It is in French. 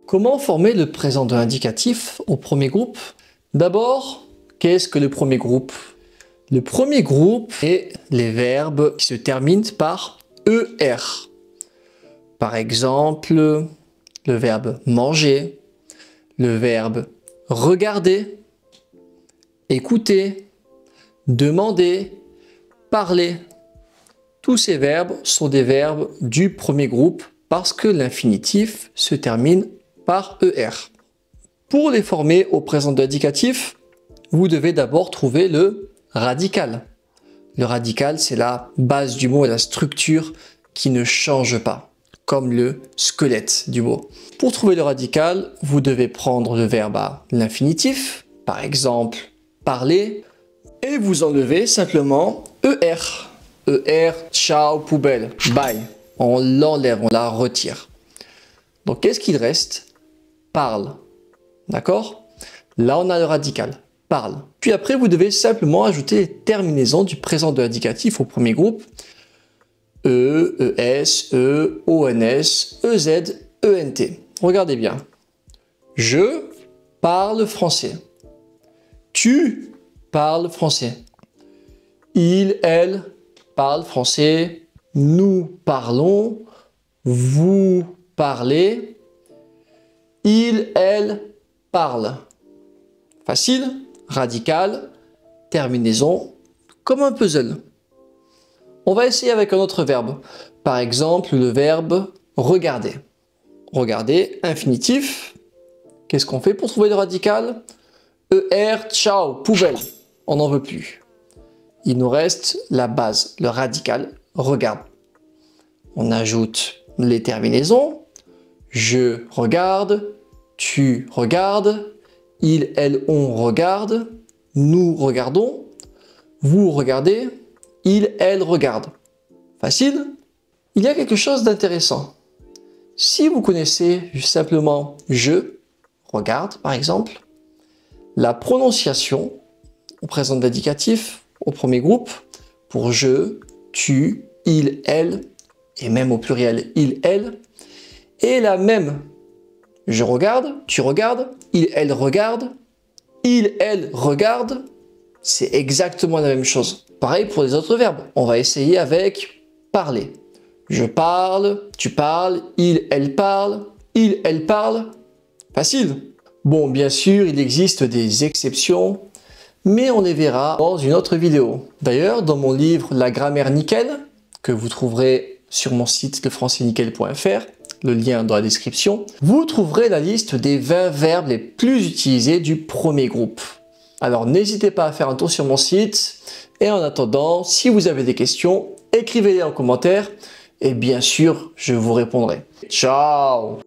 Comment former le présent de l'indicatif au premier groupe? D'abord, qu'est-ce que le premier groupe? Le premier groupe est les verbes qui se terminent par ER. Par exemple, le verbe manger, le verbe regarder, écouter, demander, parler. Tous ces verbes sont des verbes du premier groupe parce que l'infinitif se termine par ER. Pour les former au présent de l'indicatif, vous devez d'abord trouver le radical. Le radical, c'est la base du mot et la structure qui ne change pas, comme le squelette du mot. Pour trouver le radical, vous devez prendre le verbe à l'infinitif, par exemple parler, et vous enlevez simplement ER. ER, ciao, poubelle, bye. On l'enlève, on la retire. Donc qu'est-ce qu'il reste? Parle. D'accord? Là, on a le radical. Parle. Puis après, vous devez simplement ajouter les terminaisons du présent de l'indicatif au premier groupe. E, ES, E, ONS, EZ, ENT. Regardez bien. Je parle français. Tu parles français. Il, elle parle français. Nous parlons. Vous parlez. Il, elle parle. Facile, radical, terminaison, comme un puzzle. On va essayer avec un autre verbe. Par exemple, le verbe regarder. Regarder, infinitif. Qu'est-ce qu'on fait pour trouver le radical? ER, ciao, poubelle. On n'en veut plus. Il nous reste la base, le radical, regarde. On ajoute les terminaisons. Je regarde, tu regardes, il, elle, on regarde, nous regardons, vous regardez, il, elle regarde. Facile? Il y a quelque chose d'intéressant. Si vous connaissez simplement je regarde, par exemple, la prononciation au présent d'indicatif, au premier groupe, pour je, tu, il, elle, et même au pluriel il, elle, est la même. Je regarde, tu regardes, il, elle regarde, c'est exactement la même chose. Pareil pour les autres verbes. On va essayer avec parler. Je parle, tu parles, il, elle parle, Facile. Bon, bien sûr, il existe des exceptions, mais on les verra dans une autre vidéo. D'ailleurs, dans mon livre La grammaire nickel, que vous trouverez sur mon site lefrançaisnickel.fr, le lien dans la description, vous trouverez la liste des 20 verbes les plus utilisés du premier groupe. Alors n'hésitez pas à faire un tour sur mon site, et en attendant, si vous avez des questions, écrivez-les en commentaire, et bien sûr, je vous répondrai. Ciao!